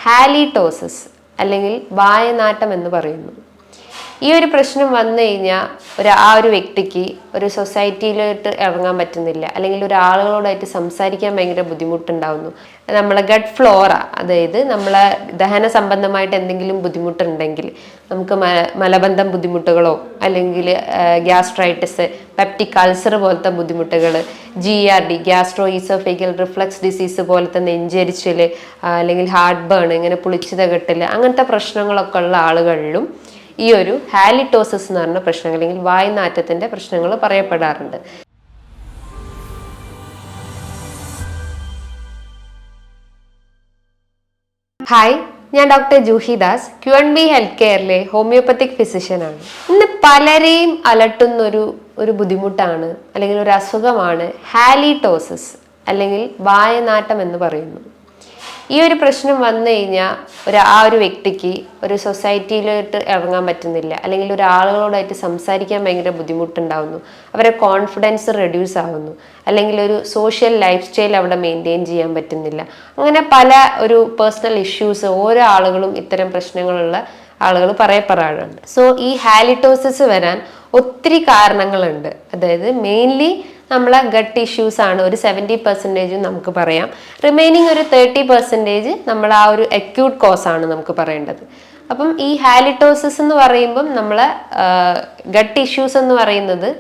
Halitosis അല്ലെങ്കിൽ വായനാറ്റം എന്ന് പറയുന്നു. ഈ ഒരു പ്രശ്നം വന്നു കഴിഞ്ഞാൽ ആ ഒരു വ്യക്തിക്ക് ഒരു സൊസൈറ്റിയിലോട്ട് ഇറങ്ങാൻ പറ്റുന്നില്ല, അല്ലെങ്കിൽ ഒരു ആളുകളോടായിട്ട് സംസാരിക്കാൻ ഭയങ്കര ബുദ്ധിമുട്ടുണ്ടാവുന്നു. നമ്മളെ ഗട്ട് ഫ്ലോറ, അതായത് നമ്മളെ ദഹന സംബന്ധമായിട്ട് എന്തെങ്കിലും ബുദ്ധിമുട്ടുണ്ടെങ്കിൽ, നമുക്ക് മലബന്ധം ബുദ്ധിമുട്ടുകളോ അല്ലെങ്കിൽ ഗ്യാസ്ട്രൈറ്റിസ്, പെപ്റ്റിക് അൾസർ പോലത്തെ ബുദ്ധിമുട്ടുകൾ, GERD gastro oesophageal reflux disease പോലത്തെ നെഞ്ചരിച്ചിൽ, അല്ലെങ്കിൽ ഹാർട്ട് ബേൺ, ഇങ്ങനെ പുളിച്ചിത കെട്ടൽ, അങ്ങനത്തെ പ്രശ്നങ്ങളൊക്കെ ഉള്ള ആളുകളിലും ഈ ഒരു ഹാലിറ്റോസിസ് എന്ന് പറഞ്ഞ പ്രശ്നങ്ങൾ അല്ലെങ്കിൽ വായുനാറ്റത്തിന്റെ പ്രശ്നങ്ങൾ പറയപ്പെടാറുണ്ട്. ഹായ്, ഞാൻ doctor Juhi Das, QNB health കെയറിലെ ഹോമിയോപ്പത്തിക് ഫിസിഷ്യനാണ്. ഇന്ന് പലരെയും അലട്ടുന്ന ഒരു ബുദ്ധിമുട്ടാണ് അല്ലെങ്കിൽ ഒരു അസുഖമാണ് ഹാലിറ്റോസിസ് അല്ലെങ്കിൽ വായനാറ്റം എന്ന് പറയുന്നു. ഈ ഒരു പ്രശ്നം വന്നു കഴിഞ്ഞാൽ ആ ഒരു വ്യക്തിക്ക് ഒരു സൊസൈറ്റിയിലോട്ട് ഇറങ്ങാൻ പറ്റുന്നില്ല, അല്ലെങ്കിൽ ഒരു ആളുകളോടായിട്ട് സംസാരിക്കാൻ ഭയങ്കര ബുദ്ധിമുട്ടുണ്ടാവുന്നു, അവരെ കോൺഫിഡൻസ് റെഡ്യൂസ് ആവുന്നു, അല്ലെങ്കിൽ ഒരു സോഷ്യൽ ലൈഫ് സ്റ്റൈൽ അവിടെ മെയിൻറ്റെയിൻ ചെയ്യാൻ പറ്റുന്നില്ല. അങ്ങനെ പല ഒരു പേഴ്സണൽ ഇഷ്യൂസ് ഓരോ ആളുകളും ഇത്തരം പ്രശ്നങ്ങളുള്ള ആളുകൾ പറയപ്പെടാറുണ്ട്. സോ ഈ ഹാലിറ്റോസിസ് വരാൻ ഒത്തിരി കാരണങ്ങളുണ്ട്. അതായത് മെയിൻലി നമ്മളെ ഗട്ട് ഇഷ്യൂസ് ആണ് ഒരു 70% നമുക്ക് പറയാം. റിമൈനിങ് ഒരു 30% നമ്മൾ ആ ഒരു അക്യൂട്ട് കോസ് ആണ് നമുക്ക് പറയേണ്ടത്. അപ്പം ഈ ഹാലിറ്റോസിസ് എന്ന് പറയുമ്പം നമ്മളെ ഗട്ട് ഇഷ്യൂസ് എന്ന് പറയുന്നത്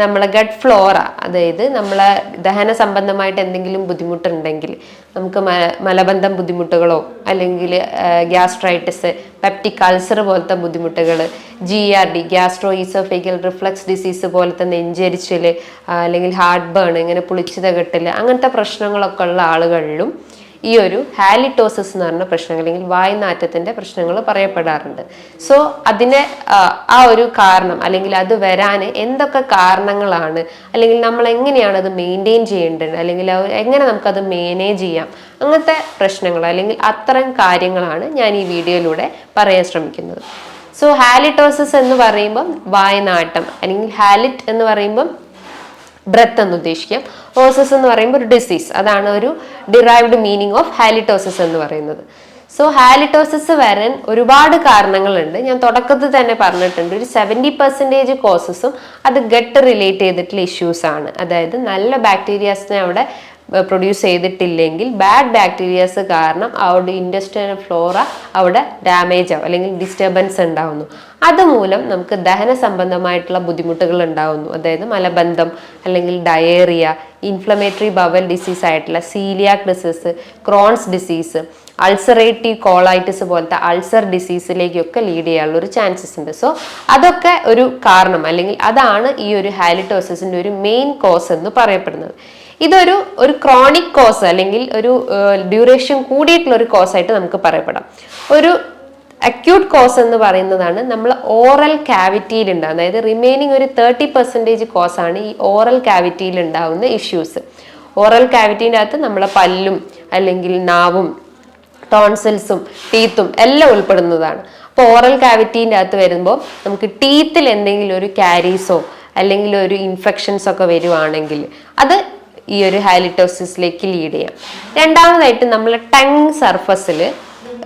നമ്മളെ ഗട്ട് ഫ്ലോറ, അതായത് നമ്മളെ ദഹന സംബന്ധമായിട്ട് എന്തെങ്കിലും ബുദ്ധിമുട്ടുണ്ടെങ്കിൽ, നമുക്ക് മലബന്ധം ബുദ്ധിമുട്ടുകളോ അല്ലെങ്കിൽ ഗ്യാസ്ട്രൈറ്റിസ്, പെപ്റ്റിക് അൾസർ പോലത്തെ ബുദ്ധിമുട്ടുകൾ, GERD gastro oesophageal reflux disease പോലത്തെ നെഞ്ചരിച്ചിൽ, അല്ലെങ്കിൽ ഹാർട്ട് ബേൺ, ഇങ്ങനെ പുളിച്ചിത കെട്ടൽ, അങ്ങനത്തെ പ്രശ്നങ്ങളൊക്കെ ഉള്ള ആളുകളിലും ഈ ഒരു ഹാലിറ്റോസിസ് എന്ന് പറഞ്ഞ പ്രശ്നങ്ങൾ അല്ലെങ്കിൽ വായുനാറ്റത്തിന്റെ പ്രശ്നങ്ങൾ പറയപ്പെടാറുണ്ട്. സോ അതിന് ആ ഒരു കാരണം അല്ലെങ്കിൽ അത് വരാൻ എന്തൊക്കെ കാരണങ്ങളാണ്, അല്ലെങ്കിൽ നമ്മൾ എങ്ങനെയാണ് അത് മെയിൻറ്റെയിൻ ചെയ്യേണ്ടത്, അല്ലെങ്കിൽ എങ്ങനെ നമുക്കത് മാനേജ് ചെയ്യാം, അങ്ങനത്തെ പ്രശ്നങ്ങൾ അല്ലെങ്കിൽ അത്തരം കാര്യങ്ങളാണ് ഞാൻ ഈ വീഡിയോയിലൂടെ പറയാൻ ശ്രമിക്കുന്നത്. സോ ഹാലിറ്റോസിസ് എന്ന് പറയുമ്പം വായനാട്ടം, അല്ലെങ്കിൽ ഹാലിറ്റ് എന്ന് പറയുമ്പം ബ്രെത്ത് എന്ന് ഉദ്ദേശിക്കാം. ഓസിസ് എന്ന് പറയുമ്പോൾ ഒരു ഡിസീസ്, അതാണ് ഒരു ഡിറൈവ്ഡ് മീനിങ് ഓഫ് ഹാലിറ്റോസിസ് എന്ന് പറയുന്നത്. സോ ഹാലിറ്റോസിസ് വരാൻ ഒരുപാട് കാരണങ്ങളുണ്ട്. ഞാൻ തുടക്കത്തിൽ തന്നെ പറഞ്ഞിട്ടുണ്ട്, ഒരു 70% കോസസും അത് ഗട്ട് റിലേറ്റ് ചെയ്തിട്ടുള്ള ഇഷ്യൂസ് ആണ്. അതായത് നല്ല ബാക്ടീരിയാസിനെ അവിടെ പ്രൊഡ്യൂസ് ചെയ്തിട്ടില്ലെങ്കിൽ ബാഡ് ബാക്ടീരിയാസ് കാരണം അവിടെ ഇൻഡസ്ട്രിയൽ ഫ്ലോറ അവിടെ ഡാമേജ് ആവും അല്ലെങ്കിൽ ഡിസ്റ്റർബൻസ് ഉണ്ടാവുന്നു. അതുമൂലം നമുക്ക് ദഹന സംബന്ധമായിട്ടുള്ള ബുദ്ധിമുട്ടുകൾ ഉണ്ടാവുന്നു. അതായത് മലബന്ധം, അല്ലെങ്കിൽ ഡയേറിയ, ഇൻഫ്ലമേറ്ററി ബവൽ ഡിസീസ് ആയിട്ടുള്ള coeliac disease, Crohn's disease, ulcerative colitis പോലത്തെ അൾസർ ഡിസീസിലേക്കൊക്കെ ലീഡ് ചെയ്യാനുള്ള ഒരു ചാൻസസ് ഉണ്ട്. സോ അതൊക്കെ ഒരു കാരണം, അല്ലെങ്കിൽ അതാണ് ഈ ഒരു ഹാലിറ്റോസിസിന്റെ ഒരു മെയിൻ കോസ് എന്ന് പറയപ്പെടുന്നത്. ഇതൊരു ക്രോണിക് കോസ് അല്ലെങ്കിൽ ഒരു ഡ്യൂറേഷൻ കൂടിയിട്ടുള്ള ഒരു കോസ് ആയിട്ട് നമുക്ക് പറയപ്പെടാം. ഒരു അക്യൂട്ട് കോസ് എന്ന് പറയുന്നതാണ് നമ്മൾ ഓറൽ ക്യാവിറ്റിയിൽ ഉണ്ടാകുന്നത്. അതായത് റിമൈനിങ് ഒരു 30% കോസാണ് ഈ ഓറൽ ക്യാവിറ്റിയിൽ ഉണ്ടാകുന്ന ഇഷ്യൂസ്. ഓറൽ ക്യാവിറ്റീൻ്റെ അകത്ത് നമ്മളെ പല്ലും അല്ലെങ്കിൽ നാവും ടോൺസിൽസും ടീത്തും എല്ലാം ഉൾപ്പെടുന്നതാണ്. അപ്പോൾ ഓറൽ ക്യാവിറ്റീൻ്റെ അകത്ത് വരുമ്പോൾ നമുക്ക് ടീത്തിൽ എന്തെങ്കിലും ഒരു കാരീസോ അല്ലെങ്കിൽ ഒരു ഇൻഫെക്ഷൻസ് ഒക്കെ വരുവാണെങ്കിൽ അത് ഈ ഒരു ഹാലിറ്റോസിസിലേക്ക് ലീഡ് ചെയ്യാം. രണ്ടാമതായിട്ട് നമ്മൾ ടങ് സർഫസിൽ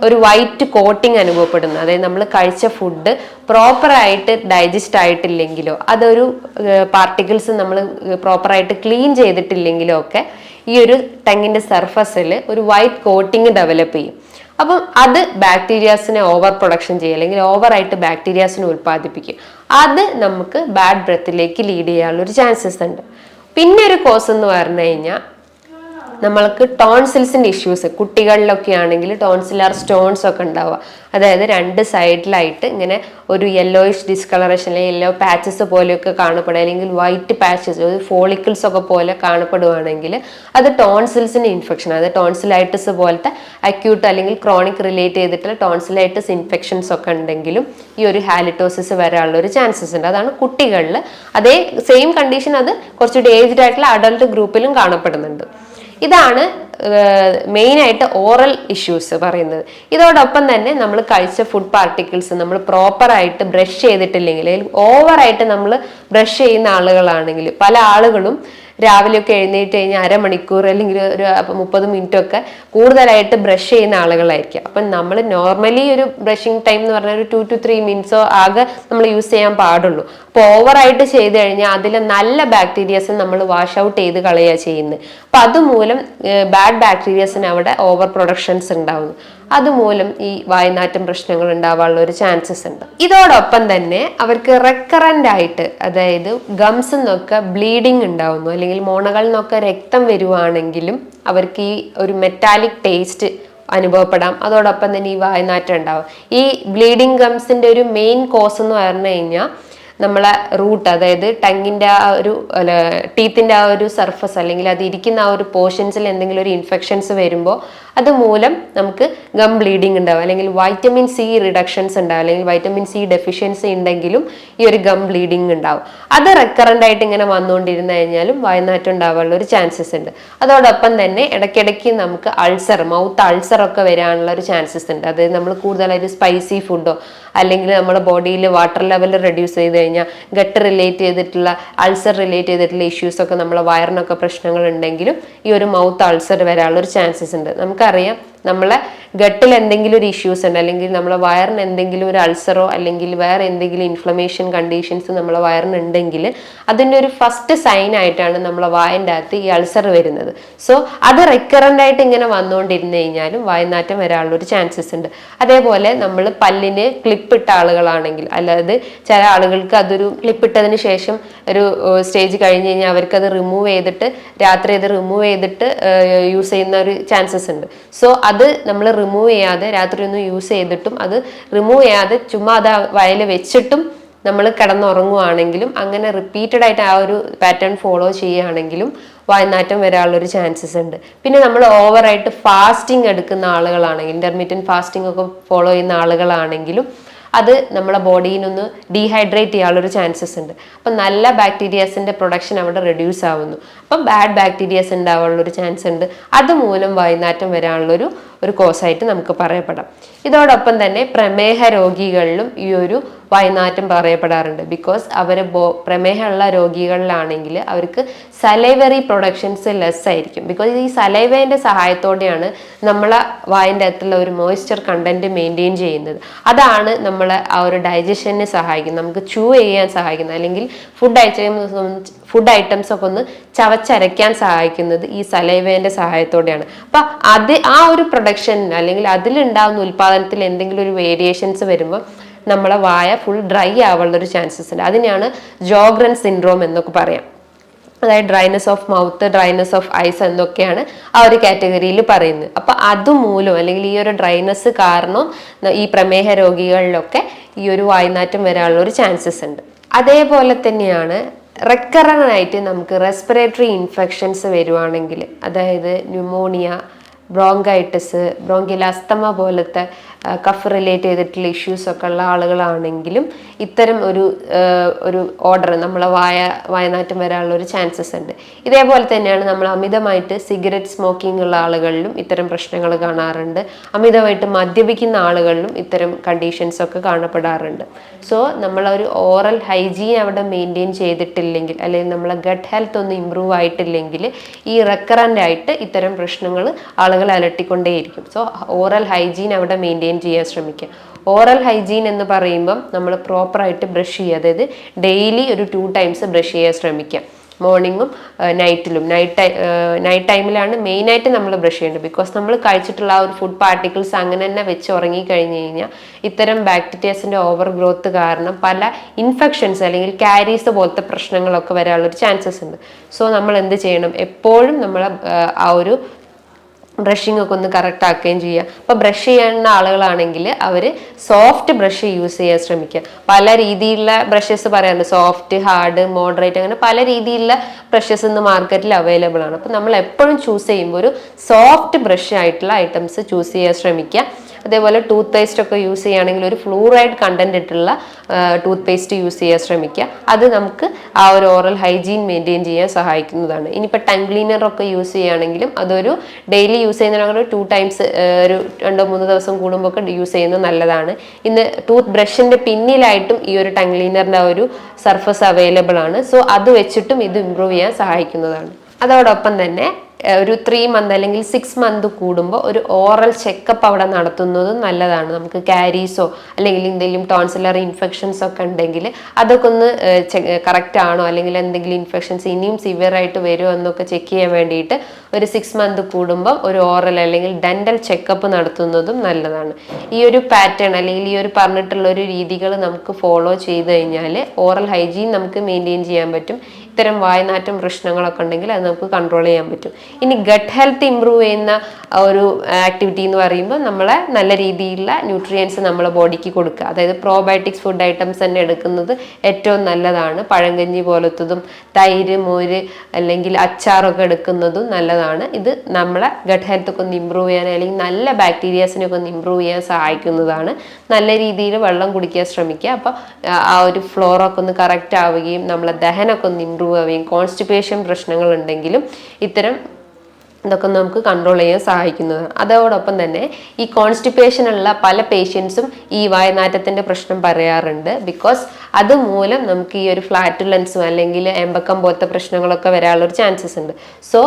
ഒരു വൈറ്റ് കോട്ടിങ് അനുഭവപ്പെടുന്നു. അതായത് നമ്മൾ കഴിച്ച ഫുഡ് പ്രോപ്പറായിട്ട് ഡൈജസ്റ്റ് ആയിട്ടില്ലെങ്കിലോ, അതൊരു പാർട്ടിക്കിൾസ് നമ്മൾ പ്രോപ്പറായിട്ട് ക്ലീൻ ചെയ്തിട്ടില്ലെങ്കിലോ ഒക്കെ ഈ ഒരു ടങ്ങിന്റെ സർഫസിൽ ഒരു വൈറ്റ് കോട്ടിങ് ഡെവലപ്പ് ചെയ്യും. അപ്പം അത് ബാക്ടീരിയാസിനെ ഓവർ പ്രൊഡക്ഷൻ ചെയ്യും, അല്ലെങ്കിൽ ഓവറായിട്ട് ബാക്ടീരിയാസിനെ ഉൽപ്പാദിപ്പിക്കും. അത് നമുക്ക് ബാഡ് ബ്രെത്തിലേക്ക് ലീഡ് ചെയ്യാനുള്ള ഒരു ചാൻസസ് ഉണ്ട്. പിന്നെ ഒരു കോസ് എന്ന് പറഞ്ഞു കഴിഞ്ഞാൽ നമ്മൾക്ക് ടോൺസിൽസിന്റെ ഇഷ്യൂസ്, കുട്ടികളിലൊക്കെ ആണെങ്കിൽ ടോൺസിലാർ സ്റ്റോൺസ് ഒക്കെ ഉണ്ടാവുക. അതായത് 2 സൈഡിലായിട്ട് ഇങ്ങനെ ഒരു യെല്ലോയിഷ് ഡിസ്കളറേഷൻ അല്ലെങ്കിൽ യെല്ലോ പാച്ചസ് പോലെയൊക്കെ കാണപ്പെടുക, അല്ലെങ്കിൽ വൈറ്റ് പാച്ചസ്, ഫോളിക്കിൾസ് ഒക്കെ പോലെ കാണപ്പെടുകയാണെങ്കിൽ അത് ടോൺസിൽസിന്റെ ഇൻഫെക്ഷൻ, അതായത് ടോൺസിലൈറ്റിസ് പോലത്തെ അക്യൂട്ട് അല്ലെങ്കിൽ ക്രോണിക് റിലേറ്റ് ചെയ്തിട്ടുള്ള ടോൺസിലൈറ്റിസ് ഇൻഫെക്ഷൻസ് ഒക്കെ ഉണ്ടെങ്കിലും ഈ ഒരു ഹാലിറ്റോസിസ് വരാനുള്ള ഒരു ചാൻസസ് ഉണ്ട്. അതാണ് കുട്ടികളിൽ. അതേ സെയിം കണ്ടീഷൻ അത് കുറച്ചുകൂടി ഏജ്ഡ് ആയിട്ടുള്ള അഡൾട്ട് ഗ്രൂപ്പിലും കാണപ്പെടുന്നുണ്ട്. ഇതാണ് മെയിൻ ആയിട്ട് ഓറൽ ഇഷ്യൂസ് പറയുന്നത്. ഇതോടൊപ്പം തന്നെ നമ്മൾ കഴിച്ച ഫുഡ് പാർട്ടിക്കിൾസ് നമ്മൾ പ്രോപ്പറായിട്ട് ബ്രഷ് ചെയ്തിട്ടില്ലെങ്കിൽ, ഓവറായിട്ട് നമ്മൾ ബ്രഷ് ചെയ്യുന്ന ആളുകളാണെങ്കിൽ, പല ആളുകളും രാവിലെയൊക്കെ എഴുന്നേറ്റ് കഴിഞ്ഞാൽ അരമണിക്കൂർ അല്ലെങ്കിൽ ഒരു 30 മിനിറ്റ് ഒക്കെ കൂടുതലായിട്ട് ബ്രഷ് ചെയ്യുന്ന ആളുകളായിരിക്കും. അപ്പം നമ്മൾ നോർമലി ഒരു ബ്രഷിംഗ് ടൈം എന്ന് പറഞ്ഞാൽ ഒരു 2 to 3 മിനിറ്റ്സോ ആകെ നമ്മൾ യൂസ് ചെയ്യാൻ പാടുള്ളൂ. അപ്പോൾ ഓവറായിട്ട് ചെയ്ത് കഴിഞ്ഞാൽ അതിലെ നല്ല ബാക്ടീരിയസ് നമ്മൾ വാഷ് ഔട്ട് ചെയ്ത് കളയുക ചെയ്യുന്നത്. അപ്പം അതുമൂലം ബാഡ് ബാക്ടീരിയസിന് അവിടെ ഓവർ പ്രൊഡക്ഷൻസ് ഉണ്ടാവുന്നു. അതുമൂലം ഈ വായ്നാറ്റം പ്രശ്നങ്ങൾ ഉണ്ടാവാനുള്ള ഒരു ചാൻസസ് ഉണ്ട്. ഇതോടൊപ്പം തന്നെ അവർക്ക് റെക്കറന്റ് ആയിട്ട്, അതായത് ഗംസ് നിന്നൊക്കെ ബ്ലീഡിങ് ഉണ്ടാവുന്നു, അല്ലെങ്കിൽ മോണകളിൽ നിന്നൊക്കെ രക്തം വരുവാണെങ്കിലും അവർക്ക് ഈ ഒരു മെറ്റാലിക് ടേസ്റ്റ് അനുഭവപ്പെടാം. അതോടൊപ്പം തന്നെ ഈ വായ്നാറ്റം ഉണ്ടാവും. ഈ ബ്ലീഡിങ് ഗംസിന്റെ ഒരു മെയിൻ കോസ് എന്ന് പറഞ്ഞു കഴിഞ്ഞാൽ നമ്മളെ റൂട്ട്, അതായത് ടങ്ങിന്റെ ആ ഒരു ടീത്തിന്റെ ആ ഒരു സർഫസ് അല്ലെങ്കിൽ അത് ഇരിക്കുന്ന ആ ഒരു പോർഷൻസിൽ എന്തെങ്കിലും ഒരു ഇൻഫെക്ഷൻസ് വരുമ്പോൾ അതുമൂലം നമുക്ക് ഗം ബ്ലീഡിങ് ഉണ്ടാവും, അല്ലെങ്കിൽ വൈറ്റമിൻ സി റിഡക്ഷൻസ് ഉണ്ടാവും, അല്ലെങ്കിൽ വൈറ്റമിൻ സി ഡെഫിഷ്യൻസി ഉണ്ടെങ്കിലും ഈ ഒരു ഗം ബ്ലീഡിങ് ഉണ്ടാവും. അത് റെക്കറന്റ് ആയിട്ട് ഇങ്ങനെ വന്നുകൊണ്ടിരുന്നു കഴിഞ്ഞാലും വായ്നാറ്റം ഉണ്ടാവാനുള്ള ഒരു ചാൻസസ് ഉണ്ട്. അതോടൊപ്പം തന്നെ ഇടയ്ക്കിടയ്ക്ക് നമുക്ക് അൾസർ, മൗത്ത് അൾസർ ഒക്കെ വരാനുള്ള ഒരു ചാൻസസ് ഉണ്ട്. അതായത് നമ്മൾ കൂടുതലായിട്ട് സ്പൈസി ഫുഡോ അല്ലെങ്കിൽ നമ്മുടെ ബോഡിയിൽ വാട്ടർ ലെവൽ റെഡ്യൂസ് ചെയ്ത് കഴിഞ്ഞാൽ ഗട്ട് റിലേറ്റ് ചെയ്തിട്ടുള്ള അൾസർ റിലേറ്റ് ചെയ്തിട്ടുള്ള ഇഷ്യൂസ് ഒക്കെ നമ്മളെ വയറിനൊക്കെ പ്രശ്നങ്ങൾ ഉണ്ടെങ്കിലും ഈ ഒരു മൗത്ത് അൾസർ വരാനുള്ള ഒരു ചാൻസസ് ഉണ്ട്. നമുക്കറിയാം നമ്മളെ ഗട്ടിൽ എന്തെങ്കിലും ഒരു ഇഷ്യൂസ് ഉണ്ട്, അല്ലെങ്കിൽ നമ്മളെ വയറിന് എന്തെങ്കിലും ഒരു അൾസറോ അല്ലെങ്കിൽ വേറെ എന്തെങ്കിലും ഇൻഫ്ലമേഷൻ കണ്ടീഷൻസ് നമ്മളെ വയറിനുണ്ടെങ്കിൽ അതിൻ്റെ ഒരു ഫസ്റ്റ് സൈൻ ആയിട്ടാണ് നമ്മളെ വായൻ്റെ അകത്ത് ഈ അൾസർ വരുന്നത്. സോ അത് റിക്കറൻ്റ് ആയിട്ട് ഇങ്ങനെ വന്നുകൊണ്ടിരുന്നു കഴിഞ്ഞാലും വായനാറ്റം വരാനുള്ള ഒരു ചാൻസസ് ഉണ്ട്. അതേപോലെ നമ്മൾ പല്ലിന് ക്ലിപ്പ് ഇട്ട ആളുകളാണെങ്കിൽ, അല്ലാതെ ചില ആളുകൾക്ക് അതൊരു ക്ലിപ്പ് ഇട്ടതിന് ശേഷം ഒരു സ്റ്റേജ് കഴിഞ്ഞ് കഴിഞ്ഞാൽ അവർക്കത് റിമൂവ് ചെയ്തിട്ട് രാത്രി അത് റിമൂവ് ചെയ്തിട്ട് യൂസ് ചെയ്യുന്ന ഒരു ചാൻസസ് ഉണ്ട്. സോ അത് നമ്മൾ റിമൂവ് ചെയ്യാതെ രാത്രി ഒന്നും യൂസ് ചെയ്തിട്ടും അത് റിമൂവ് ചെയ്യാതെ ചുമ്മാ അത് വയൽ വെച്ചിട്ടും നമ്മൾ കിടന്നുറങ്ങുവാണെങ്കിലും അങ്ങനെ റിപ്പീറ്റഡ് ആയിട്ട് ആ ഒരു പാറ്റേൺ ഫോളോ ചെയ്യുകയാണെങ്കിലും വായ്നാറ്റം വരാനുള്ളൊരു ചാൻസസ് ഉണ്ട്. പിന്നെ നമ്മൾ ഓവറായിട്ട് ഫാസ്റ്റിംഗ് എടുക്കുന്ന ആളുകളാണെങ്കിൽ, ഇന്റർമീഡിയറ്റ് ഫാസ്റ്റിംഗ് ഒക്കെ ഫോളോ ചെയ്യുന്ന ആളുകളാണെങ്കിലും അത് നമ്മളെ ബോഡിയിനൊന്ന് ഡീഹൈഡ്രേറ്റ് ചെയ്യാനുള്ളൊരു ചാൻസസ് ഉണ്ട്. അപ്പം നല്ല ബാക്ടീരിയാസിൻ്റെ പ്രൊഡക്ഷൻ അവിടെ റെഡ്യൂസ് ആവുന്നു. അപ്പം ബാഡ് ബാക്ടീരിയാസ് ഉണ്ടാവാനുള്ളൊരു ചാൻസ് ഉണ്ട്. അതുമൂലം വായ്നാറ്റം വരാനുള്ളൊരു കോസായിട്ട് നമുക്ക് പറയപ്പെടാം. ഇതോടൊപ്പം തന്നെ പ്രമേഹ രോഗികളിലും ഈ ഒരു വായ്നാറ്റം പറയപ്പെടാറുണ്ട്. ബിക്കോസ് അവർ പ്രമേഹമുള്ള രോഗികളിലാണെങ്കിൽ അവർക്ക് സലൈവറി പ്രൊഡക്ഷൻസ് ലെസ് ആയിരിക്കും. ബിക്കോസ് ഈ സലൈവേൻ്റെ സഹായത്തോടെയാണ് നമ്മളെ വായൻ്റെ അകത്തുള്ള ഒരു മോയ്സ്ചർ കണ്ടന്റ് മെയിൻറ്റെയിൻ ചെയ്യുന്നത്. അതാണ് നമ്മളെ ആ ഒരു ഡൈജഷന് സഹായിക്കുന്നത്, നമുക്ക് ചൂ ചെയ്യാൻ സഹായിക്കുന്നത്, അല്ലെങ്കിൽ ഫുഡ് ഐറ്റംസ് ഒക്കെ ഒന്ന് ചവച്ചരയ്ക്കാൻ സഹായിക്കുന്നത് ഈ സലൈവേൻ്റെ സഹായത്തോടെയാണ്. അപ്പം ആ ഒരു പ്രൊഡക്ഷൻ അല്ലെങ്കിൽ അതിലുണ്ടാകുന്ന ഉൽപ്പാദനത്തിൽ എന്തെങ്കിലും ഒരു വേരിയേഷൻസ് വരുമ്പോൾ നമ്മളെ വായ ഫുൾ ഡ്രൈ ആവാനുള്ളൊരു ചാൻസസ് ഉണ്ട്. അതിനാണ് ജോഗ്രൻ സിൻഡ്രോം എന്നൊക്കെ പറയാം. അതായത് dryness of mouth, dryness of eyes എന്നൊക്കെയാണ് ആ ഒരു കാറ്റഗറിയിൽ പറയുന്നത്. അപ്പം അതുമൂലം അല്ലെങ്കിൽ ഈ ഒരു ഡ്രൈനെസ് കാരണം ഈ പ്രമേഹ രോഗികളിലൊക്കെ ഈ ഒരു വായ്നാറ്റം വരാനുള്ള ഒരു ചാൻസസ് ഉണ്ട്. അതേപോലെ തന്നെയാണ് റെക്കറൻ്റ് ആയിട്ട് നമുക്ക് റെസ്പിറേറ്ററി ഇൻഫെക്ഷൻസ് വരുവാണെങ്കിൽ, അതായത് ന്യൂമോണിയ, ബ്രോങ്കൈറ്റിസ്, ബ്രോങ്കിയൽ അസ്തമ പോലത്തെ കഫ് റിലേറ്റ് ചെയ്തിട്ടുള്ള ഇഷ്യൂസ് ഒക്കെ ഉള്ള ആളുകളാണെങ്കിലും ഇത്തരം ഒരു ഓർഡർ നമ്മളെ വായനാറ്റം വരാനുള്ള ഒരു ചാൻസസ് ഉണ്ട്. ഇതേപോലെ തന്നെയാണ് നമ്മൾ അമിതമായിട്ട് സിഗരറ്റ് സ്മോക്കിംഗ് ഉള്ള ആളുകളിലും ഇത്തരം പ്രശ്നങ്ങൾ കാണാറുണ്ട്. അമിതമായിട്ട് മദ്യപിക്കുന്ന ആളുകളിലും ഇത്തരം കണ്ടീഷൻസ് ഒക്കെ കാണപ്പെടാറുണ്ട്. സോ നമ്മളൊരു ഓറൽ ഹൈജീൻ അവിടെ മെയിൻറ്റെയിൻ ചെയ്തിട്ടില്ലെങ്കിൽ, അല്ലെങ്കിൽ നമ്മളെ ഗട്ട് ഹെൽത്ത് ഒന്നും ഇമ്പ്രൂവ് ആയിട്ടില്ലെങ്കിൽ ഈ റെക്കറൻ്റ് ആയിട്ട് ഇത്തരം പ്രശ്നങ്ങൾ ആളുകൾ അലട്ടിക്കൊണ്ടേയിരിക്കും. സോ ഓറൽ ഹൈജീൻ അവിടെ മെയിൻറ്റെയിൻ ചെയ്യാൻ ശ്രമിക്കുക. ഓറൽ ഹൈജീൻ എന്ന് പറയുമ്പം നമ്മൾ പ്രോപ്പറായിട്ട് ബ്രഷ് ചെയ്യുക, അതായത് ഡെയിലി ഒരു 2 ടൈംസ് ബ്രഷ് ചെയ്യാൻ ശ്രമിക്കുക. മോർണിംഗും നൈറ്റിലും. നൈറ്റ് ടൈമിലാണ് മെയിനായിട്ട് നമ്മൾ ബ്രഷ് ചെയ്യേണ്ടത്. ബിക്കോസ് നമ്മൾ കഴിച്ചിട്ടുള്ള ആ ഒരു ഫുഡ് പാർട്ടിക്കിൾസ് അങ്ങനെ തന്നെ വെച്ച് ഉറങ്ങിക്കഴിഞ്ഞ് കഴിഞ്ഞാൽ ഇത്തരം ബാക്ടീരിയസിൻ്റെ ഓവർ ഗ്രോത്ത് കാരണം പല ഇൻഫെക്ഷൻസ് അല്ലെങ്കിൽ കാരീസ് പോലത്തെ പ്രശ്നങ്ങളൊക്കെ വരാനുള്ളൊരു ചാൻസസ് ഉണ്ട്. സോ നമ്മൾ എന്ത് ചെയ്യണം, എപ്പോഴും നമ്മൾ ആ ഒരു ബ്രഷിംഗ് ഒക്കെ ഒന്ന് കറക്റ്റ് ആക്കുകയും ചെയ്യുക. അപ്പോൾ ബ്രഷ് ചെയ്യുന്ന ആളുകളാണെങ്കിൽ അവർ സോഫ്റ്റ് ബ്രഷ് യൂസ് ചെയ്യാൻ ശ്രമിക്കുക. പല രീതിയിലുള്ള ബ്രഷസ് പറയാറുണ്ട്, സോഫ്റ്റ്, ഹാർഡ്, മോഡറേറ്റ്, അങ്ങനെ പല രീതിയിലുള്ള ബ്രഷസ് ഇന്ന് മാർക്കറ്റിൽ അവൈലബിൾ ആണ്. അപ്പോൾ നമ്മൾ എപ്പോഴും ചൂസ് ചെയ്യുമ്പോൾ ഒരു സോഫ്റ്റ് ബ്രഷ് ആയിട്ടുള്ള ഐറ്റംസ് ചൂസ് ചെയ്യാൻ ശ്രമിക്കുക. അതേപോലെ ടൂത്ത് പേസ്റ്റ് ഒക്കെ യൂസ് ചെയ്യുകയാണെങ്കിൽ ഒരു ഫ്ലൂറൈഡ് കണ്ടന്റ് ഇട്ടുള്ള ടൂത്ത് പേസ്റ്റ് യൂസ് ചെയ്യാൻ ശ്രമിക്കുക. അത് നമുക്ക് ആ ഒരു ഓറൽ ഹൈജീൻ മെയിൻറ്റെയിൻ ചെയ്യാൻ സഹായിക്കുന്നതാണ്. ഇനിയിപ്പോൾ ടങ് ക്ലീനർ ഒക്കെ യൂസ് ചെയ്യുകയാണെങ്കിലും അതൊരു ഡെയിലി യൂസ് ചെയ്യുന്നതിനോട് 2 times ഒരു 2-3 ദിവസം കൂടുമ്പോൾ ഒക്കെ യൂസ് ചെയ്യുന്നത് നല്ലതാണ്. ഇന്ന് ടൂത്ത് ബ്രഷിന്റെ പിന്നിലായിട്ടും ഈ ഒരു ടങ് ക്ലീനറിന്റെ ഒരു സർഫസ് അവൈലബിൾ ആണ്. സോ അത് വെച്ചിട്ടും ഇത് ഇംപ്രൂവ് ചെയ്യാൻ സഹായിക്കുന്നതാണ്. അതോടൊപ്പം തന്നെ ഒരു 3 month അല്ലെങ്കിൽ 6 month കൂടുമ്പോൾ ഒരു ഓറൽ ചെക്കപ്പ് അവിടെ നടത്തുന്നത് നല്ലതാണ്. നമുക്ക് കാരീസോ അല്ലെങ്കിൽ എന്തെങ്കിലും ടോൺസിലറി ഇൻഫെക്ഷൻസ് ഒക്കെ ഉണ്ടെങ്കിൽ അതൊക്കെ ഒന്ന് കറക്റ്റ് ആണോ, അല്ലെങ്കിൽ എന്തെങ്കിലും ഇൻഫെക്ഷൻസ് ഇനിയും സിവിയർ ആയിട്ട് വരുമോ എന്നൊക്കെ ചെക്ക് ചെയ്യാൻ വേണ്ടിയിട്ട് ഒരു 6 month കൂടുമ്പോൾ ഒരു ഓറൽ അല്ലെങ്കിൽ ഡെന്റൽ ചെക്കപ്പ് നടത്തുന്നതും നല്ലതാണ്. ഈ ഒരു പാറ്റേൺ അല്ലെങ്കിൽ ഈ ഒരു പറഞ്ഞിട്ടുള്ള ഒരു രീതികൾ നമുക്ക് ഫോളോ ചെയ്ത് കഴിഞ്ഞാൽ ഓറൽ ഹൈജീൻ നമുക്ക് മെയിൻറ്റെയിൻ ചെയ്യാൻ പറ്റും. ഇത്തരം വായനാറ്റം പ്രശ്നങ്ങളൊക്കെ ഉണ്ടെങ്കിൽ അത് നമുക്ക് കൺട്രോൾ ചെയ്യാൻ പറ്റും. ഇനി ഗട്ട് ഹെൽത്ത് ഇംപ്രൂവ് ചെയ്യുന്ന ഒരു ആക്ടിവിറ്റി എന്ന് പറയുമ്പോൾ നമ്മളെ നല്ല രീതിയിലുള്ള ന്യൂട്രിയൻസ് നമ്മളെ ബോഡിക്ക് കൊടുക്കുക. അതായത് പ്രോബയോട്ടിക്സ് ഫുഡ് ഐറ്റംസ് തന്നെ എടുക്കുന്നത് ഏറ്റവും നല്ലതാണ്. പഴങ്കഞ്ഞി പോലത്തതും തൈര്, മോര് അല്ലെങ്കിൽ അച്ചാറൊക്കെ എടുക്കുന്നതും നല്ലതാണ്. ഇത് നമ്മളെ ഗട്ട് ഹെൽത്ത് ഒക്കെ ഒന്ന് ഇമ്പ്രൂവ് ചെയ്യാൻ അല്ലെങ്കിൽ നല്ല ബാക്ടീരിയാസിനൊക്കെ ഒന്ന് ഇമ്പ്രൂവ് ചെയ്യാൻ സഹായിക്കുന്നതാണ്. നല്ല രീതിയിൽ വെള്ളം കുടിക്കാൻ ശ്രമിക്കുക. അപ്പോൾ ആ ഒരു ഫ്ലോറൊക്കെ ഒന്ന് കറക്റ്റ് ആവുകയും നമ്മളെ ദഹനമൊക്കെ ഒന്ന് ഇമ്പ്രൂവ് ആവുകയും കോൺസ്റ്റിപ്പേഷൻ പ്രശ്നങ്ങൾ ഉണ്ടെങ്കിലും ഇത്തരം ഇതൊക്കെ നമുക്ക് കൺട്രോൾ ചെയ്യാൻ സഹായിക്കുന്നതാണ്. അതോടൊപ്പം തന്നെ ഈ കോൺസ്റ്റിപ്പേഷൻ ഉള്ള പല പേഷ്യൻസും ഈ വായനാറ്റത്തിന്റെ പ്രശ്നം പറയാറുണ്ട്. ബിക്കോസ് അതുമൂലം നമുക്ക് ഈ ഒരു ഫ്ലാറ്റുലൻസും അല്ലെങ്കിൽ എമ്പക്കം പോലത്തെ പ്രശ്നങ്ങളൊക്കെ വരാനുള്ള ഒരു ചാൻസസ് ഉണ്ട്. സോ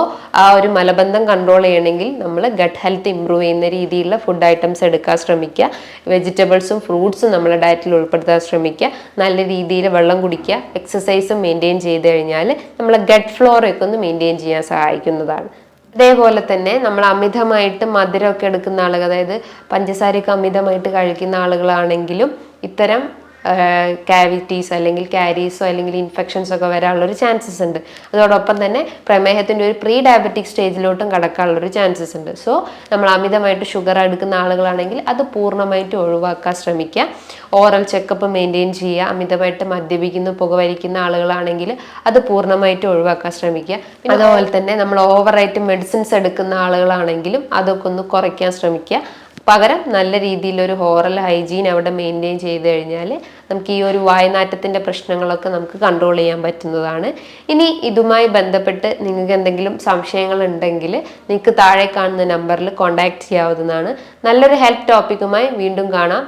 ആ ഒരു മലബന്ധം കൺട്രോൾ ചെയ്യണമെങ്കിൽ നമ്മൾ ഗട്ട് ഹെൽത്ത് ഇമ്പ്രൂവ് ചെയ്യുന്ന രീതിയിലുള്ള ഫുഡ് ഐറ്റംസ് എടുക്കാൻ ശ്രമിക്കുക. വെജിറ്റബിൾസും ഫ്രൂട്ട്സും നമ്മുടെ ഡയറ്റിൽ ഉൾപ്പെടുത്താൻ ശ്രമിക്കുക. നല്ല രീതിയിൽ വെള്ളം കുടിക്കുക. എക്സസൈസും മെയിൻറ്റെയിൻ ചെയ്ത് കഴിഞ്ഞാൽ നമ്മളെ ഗട്ട് ഫ്ലോറൊക്കെ ഒന്ന് മെയിൻറ്റെയിൻ ചെയ്യാൻ സഹായിക്കുന്നതാണ്. അതേപോലെ തന്നെ നമ്മൾ അമിതമായിട്ട് മധുരമൊക്കെ എടുക്കുന്ന ആളുകൾ, അതായത് പഞ്ചസാരയൊക്കെ അമിതമായിട്ട് കഴിക്കുന്ന ആളുകളാണെങ്കിലും ഇത്തരം കാവിറ്റീസ് അല്ലെങ്കിൽ കാരീസോ അല്ലെങ്കിൽ ഇൻഫെക്ഷൻസ് ഒക്കെ വരാനുള്ളൊരു ചാൻസസ് ഉണ്ട്. അതോടൊപ്പം തന്നെ പ്രമേഹത്തിൻ്റെ ഒരു പ്രീ ഡയബറ്റിക് സ്റ്റേജിലോട്ടും കടക്കാനുള്ളൊരു ചാൻസസ് ഉണ്ട്. സോ നമ്മൾ അമിതമായിട്ട് ഷുഗർ എടുക്കുന്ന ആളുകളാണെങ്കിൽ അത് പൂർണ്ണമായിട്ട് ഒഴിവാക്കാൻ ശ്രമിക്കുക. ഓറൽ ചെക്കപ്പ് മെയിൻറ്റെയിൻ ചെയ്യുക. അമിതമായിട്ട് മദ്യപിക്കുന്ന പുകവലിക്കുന്ന ആളുകളാണെങ്കിൽ അത് പൂർണ്ണമായിട്ട് ഒഴിവാക്കാൻ ശ്രമിക്കുക. അതുപോലെ തന്നെ നമ്മൾ ഓവറായിട്ട് മെഡിസിൻസ് എടുക്കുന്ന ആളുകളാണെങ്കിലും അതൊക്കെ ഒന്ന് കുറയ്ക്കാൻ ശ്രമിക്കുക. പകരം നല്ല രീതിയിലൊരു ഓറൽ ഹൈജീൻ അവിടെ മെയിൻറ്റെയിൻ ചെയ്ത് കഴിഞ്ഞാൽ നമുക്ക് ഈ ഒരു വായനാറ്റത്തിൻ്റെ പ്രശ്നങ്ങളൊക്കെ നമുക്ക് കൺട്രോൾ ചെയ്യാൻ പറ്റുന്നതാണ്. ഇനി ഇതുമായി ബന്ധപ്പെട്ട് നിങ്ങൾക്ക് എന്തെങ്കിലും സംശയങ്ങൾ ഉണ്ടെങ്കിൽ നിങ്ങൾക്ക് താഴെ കാണുന്ന നമ്പറിൽ കോൺടാക്ട് ചെയ്യാവുന്നതാണ്. നല്ലൊരു ഹെൽത്ത് ടോപ്പിക്കുമായി വീണ്ടും കാണാം.